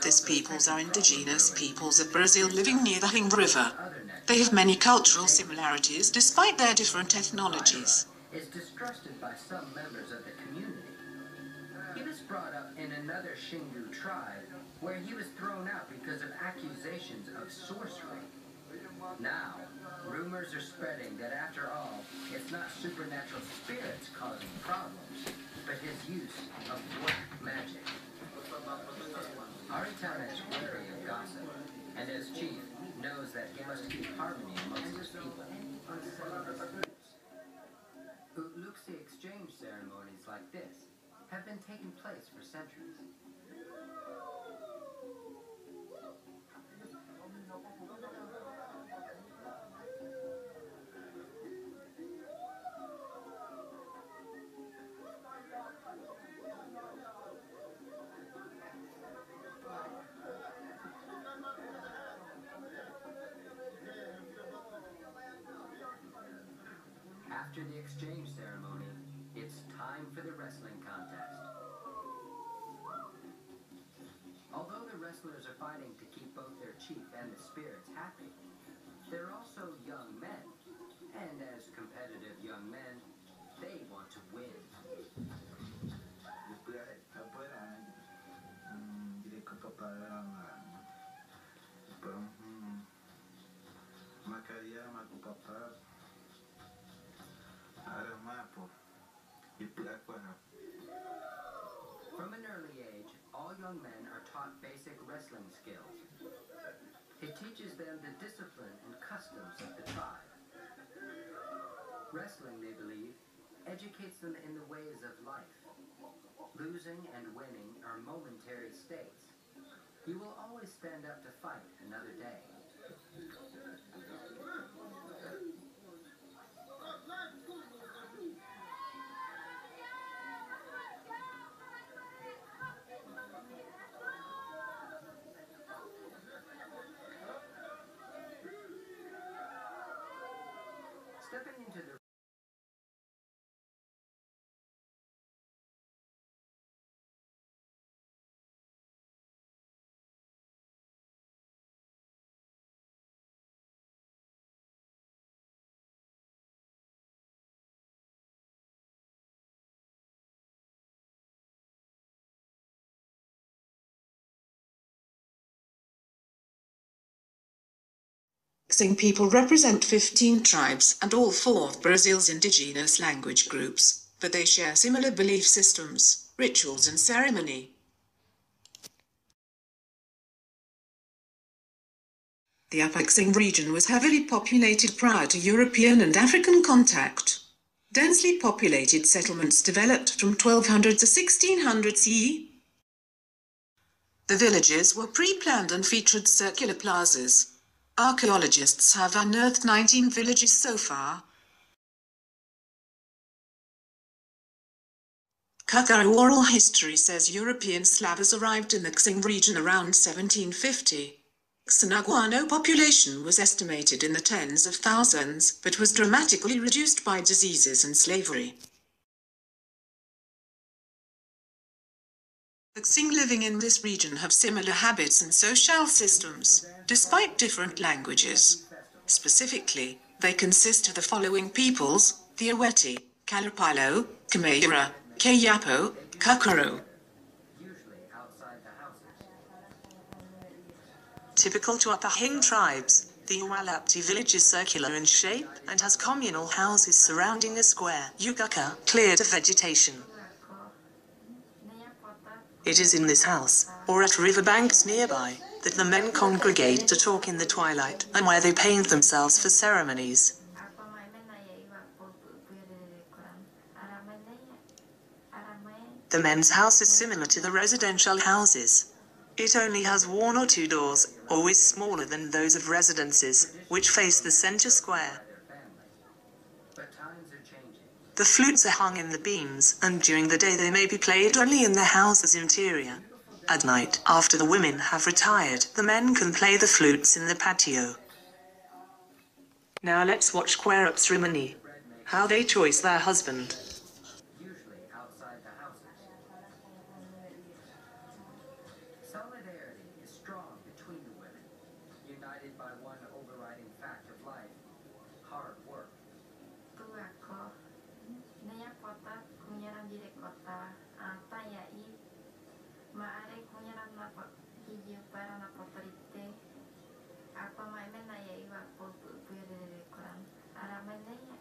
These peoples are indigenous peoples of Brazil living near the Ring River. They have many cultural similarities despite their different ethnologies. Is distrusted by some members of the community. He was brought up in another Xingu tribe where he was thrown out because of accusations of sorcery. Now, rumors are spreading that after all, it's not supernatural spirits causing problems, but his use of black magic. Aritana is wary of gossip, and as chief, knows that he must keep harmony amongst his people. Utluxi exchange ceremonies like this have been taking place for centuries. After the exchange ceremony, it's time for the wrestling contest. Although the wrestlers are fighting to keep both their chief and the spirits happy, they're also young men, and as competitive young men, they want to win. From an early age, all young men are taught basic wrestling skills. It teaches them the discipline and customs of the tribe. Wrestling, they believe, educates them in the ways of life. Losing and winning are momentary states. You will always stand up to fight another day. Stepping into the Xing people represent 15 tribes and all 4 of Brazil's indigenous language groups, but they share similar belief systems, rituals and ceremony. The Upper Xing region was heavily populated prior to European and African contact. Densely populated settlements developed from 1200 to 1600 CE. The villages were pre-planned and featured circular plazas. Archaeologists have unearthed 19 villages so far. Kakaro oral history says European Slavs arrived in the Xing region around 1750. Xinaguano population was estimated in the tens of thousands, but was dramatically reduced by diseases and slavery. The Xing living in this region have similar habits and social systems, despite different languages. Specifically, they consist of the following peoples: the Aweti, Kalapalo, Kamayura, Kayapo, Kakaro. Typical to Upper Xing tribes, the Uwalapti village is circular in shape and has communal houses surrounding a square yukaka cleared of vegetation. It is in this house, or at riverbanks nearby, that the men congregate to talk in the twilight, and where they paint themselves for ceremonies. The men's house is similar to the residential houses. It only has 1 or 2 doors, always smaller than those of residences, which face the center square. The flutes are hung in the beams, and during the day they may be played only in the house's interior. At night, after the women have retired, the men can play the flutes in the patio. Now let's watch Kwerup's Rimini. How they choose their husband. usually outside the houses. Solidarity strong between the women, united by one overriding fact of life: hard work. Tu ako, naya kota, kunyaram dire kota, tayai, maare kunyaram na hijiu para na potorite, ako maimen naya iwa puyo dire koran, aramen naya.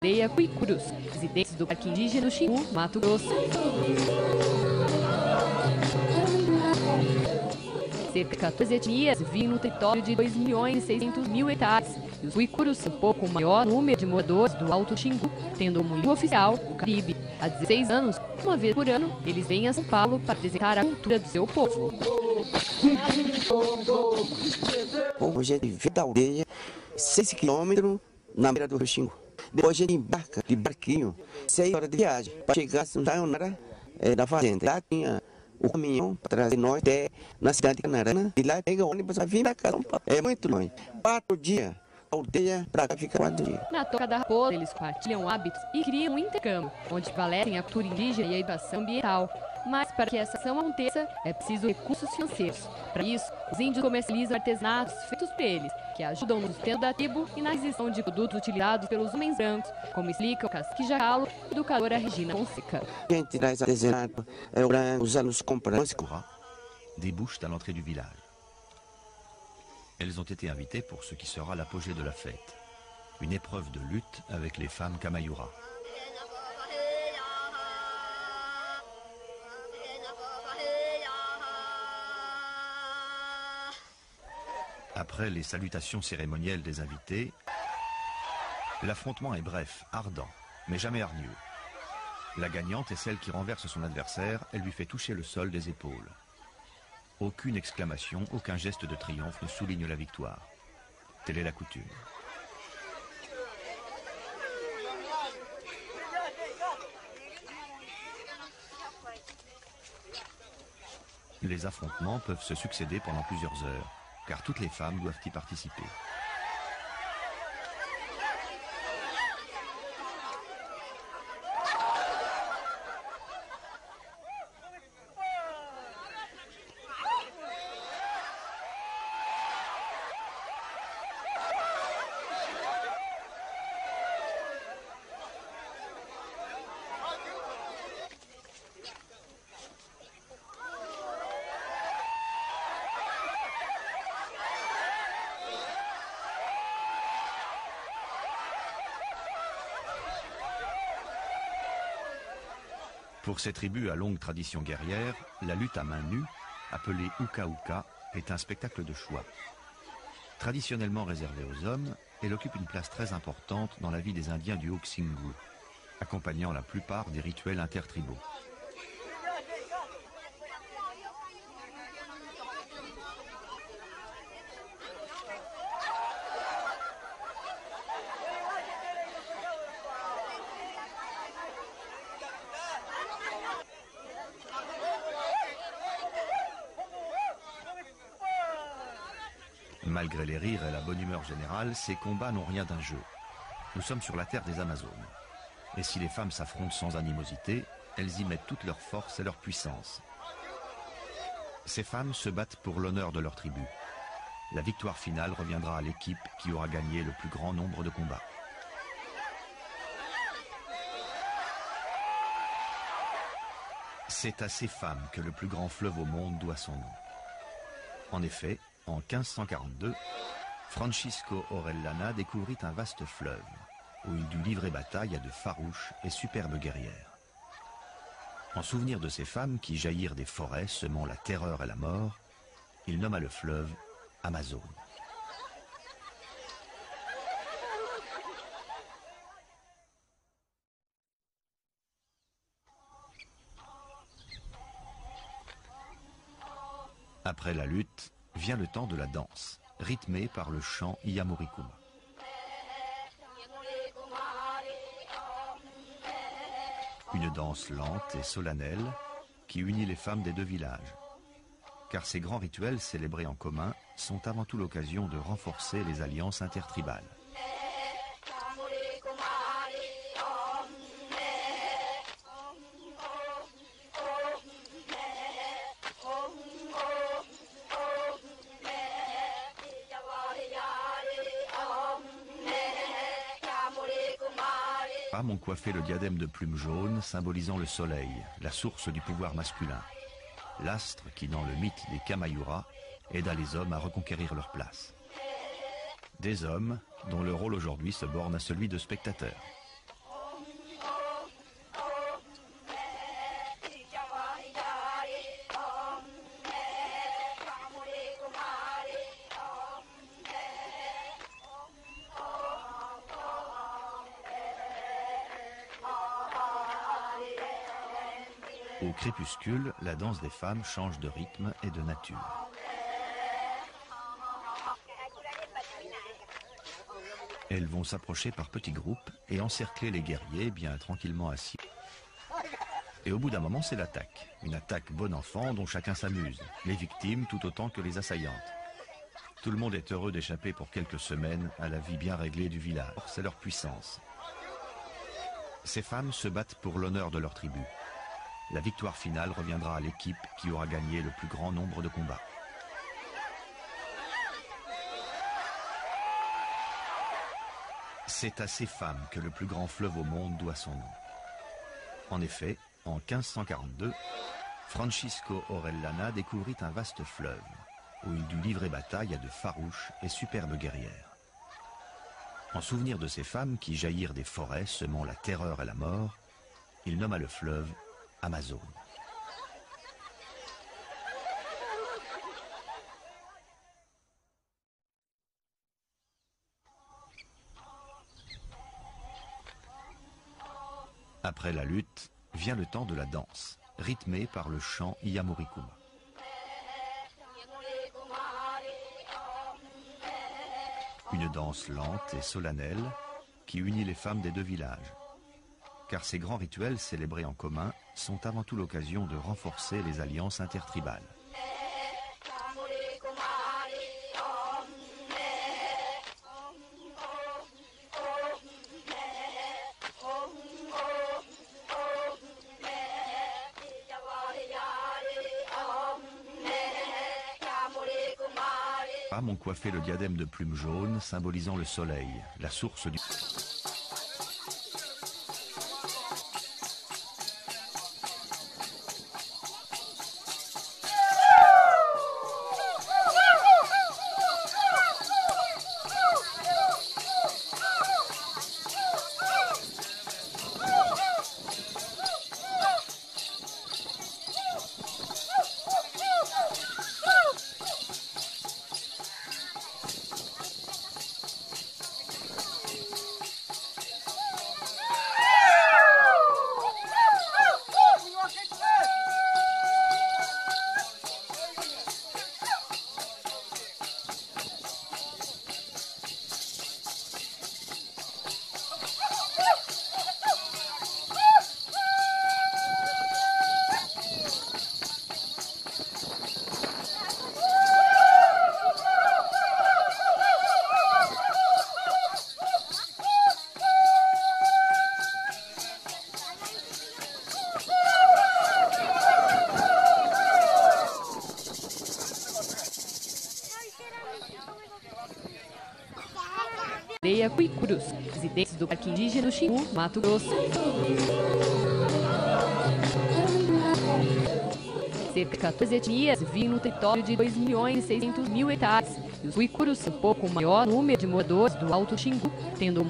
Aldeia Cuicurus, residentes do Parque Indígena do Xingu, Mato Grosso. Cerca de 14 etnias vivem no território de 2.600.000 hectares. E os Cuicurus são um pouco maior número de moradores do Alto Xingu, tendo como língua oficial o Caribe. Há 16 anos, uma vez por ano, eles vêm a São Paulo para apresentar a cultura do seu povo. Hoje a gente vem da aldeia, 6 quilômetros na beira do Rio Xingu. Depois a gente embarca de barquinho, 6 horas de viagem, para chegar a Sayonara da fazenda. Lá tinha o caminhão para trazer nós até na cidade de Canarana. E lá pega o ônibus para vir para cá. É muito longe. 4 dias, a aldeia para cá fica 4 dias. Na Toca da Raposa, eles compartilham hábitos e criam um intercâmbio, onde prevalecem a cultura indígena e a educação ambiental. Mas para que essa ação aconteça, é preciso recursos financeiros. Para isso, os índios comercializam artesanatos feitos por eles, que ajudam no sustento da tribo e na aquisição de produtos utilizados pelos homens brancos, como explica o cacique Jacalo, educadora Regina Fonseca. A gente traz artesanato, os alunos compram. Débouchent à l'entrée du village. Elles ont été invitées pour ce qui sera l'apogée de la fête, une épreuve de lutte avec les femmes Kamayura. Après les salutations cérémonielles des invités, l'affrontement est bref, ardent, mais jamais hargneux. La gagnante est celle qui renverse son adversaire et lui fait toucher le sol des épaules. Aucune exclamation, aucun geste de triomphe ne souligne la victoire. Telle est la coutume. Les affrontements peuvent se succéder pendant plusieurs heures, car toutes les femmes doivent y participer. Pour ces tribus à longue tradition guerrière, la lutte à main nue, appelée Uka Uka, est un spectacle de choix. Traditionnellement réservée aux hommes, elle occupe une place très importante dans la vie des Indiens du Haut-Xingu, accompagnant la plupart des rituels intertribaux. Malgré les rires et la bonne humeur générale, ces combats n'ont rien d'un jeu. Nous sommes sur la terre des Amazones. Et si les femmes s'affrontent sans animosité, elles y mettent toute leur force et leur puissance. Ces femmes se battent pour l'honneur de leur tribu. La victoire finale reviendra à l'équipe qui aura gagné le plus grand nombre de combats. C'est à ces femmes que le plus grand fleuve au monde doit son nom. En effet, en 1542, Francisco Orellana découvrit un vaste fleuve, où il dut livrer bataille à de farouches et superbes guerrières. En souvenir de ces femmes qui jaillirent des forêts semant la terreur et la mort, il nomma le fleuve Amazone. Après la lutte, vient le temps de la danse, rythmée par le chant Iyamurikuma. Une danse lente et solennelle qui unit les femmes des deux villages. Car ces grands rituels célébrés en commun sont avant tout l'occasion de renforcer les alliances intertribales. Les femmes ont coiffé le diadème de plumes jaunes symbolisant le soleil, la source du pouvoir masculin. L'astre qui, dans le mythe des Kamayura, aida les hommes à reconquérir leur place. Des hommes dont le rôle aujourd'hui se borne à celui de spectateurs. Au crépuscule, la danse des femmes change de rythme et de nature. Elles vont s'approcher par petits groupes et encercler les guerriers bien tranquillement assis. Et au bout d'un moment, c'est l'attaque. Une attaque bon enfant dont chacun s'amuse, les victimes tout autant que les assaillantes. Tout le monde est heureux d'échapper pour quelques semaines à la vie bien réglée du village. C'est leur puissance. Ces femmes se battent pour l'honneur de leur tribu. La victoire finale reviendra à l'équipe qui aura gagné le plus grand nombre de combats. C'est à ces femmes que le plus grand fleuve au monde doit son nom. En effet, en 1542, Francisco Orellana découvrit un vaste fleuve, où il dut livrer bataille à de farouches et superbes guerrières. En souvenir de ces femmes qui jaillirent des forêts semant la terreur et la mort, il nomma le fleuve Amazone. Après la lutte, vient le temps de la danse, rythmée par le chant Iyamurikuma. Une danse lente et solennelle qui unit les femmes des deux villages. Car ces grands rituels célébrés en commun sont avant tout l'occasion de renforcer les alliances intertribales. Les femmes ont coiffé le diadème de plumes jaunes symbolisant le soleil, la source du... Cuicurus, residentes do Parque Indígena do Xingu, Mato Grosso. Cerca de 14 etnias vivem no território de 2.600.000 hectares, e os Cuicurus são um pouco maior número de moradores do Alto Xingu, tendo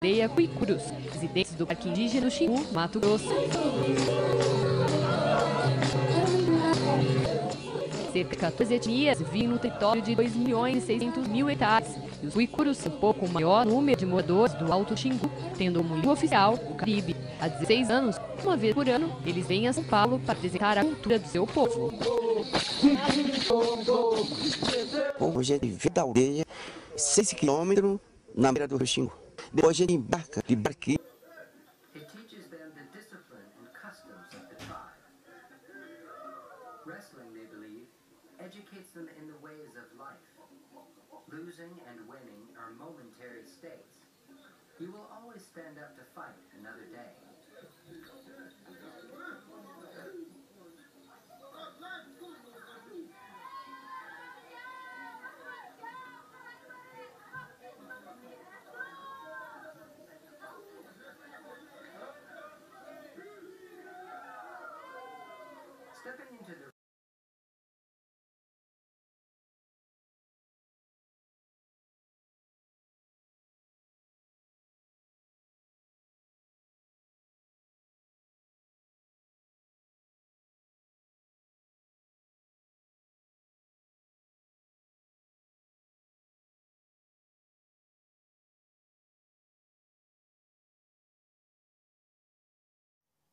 aldeia Cuicurus, residentes do Parque Indígena do Xingu, Mato Grosso. Cerca de 14 etnias vivem no território de 2.600.000 hectares, e os Cuicurus são um pouco maior número de moradores do Alto Xingu, tendo como língua oficial o Caribe. Há 16 anos, uma vez por ano, eles vêm a São Paulo para apresentar a cultura do seu povo. Hoje ele vem da aldeia, 6 quilômetros na beira do Rio Xingu. Depois ele embarca de barquinho. It teaches them the discipline and customs of the tribe. Wrestling, they believe, educates them in the ways of life. Losing and winning are momentary states. You will always stand up to fight another day. Stepping into the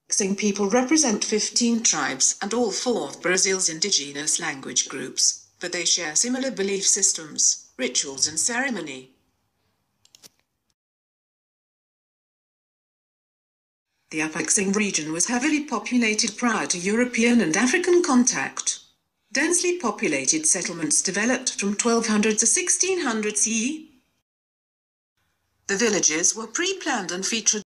Xing people represent 15 tribes and all 4 of Brazil's indigenous language groups, but they share similar belief systems, rituals and ceremony. The Apaxing region was heavily populated prior to European and African contact. Densely populated settlements developed from 1200 to 1600 CE. The villages were pre-planned and featured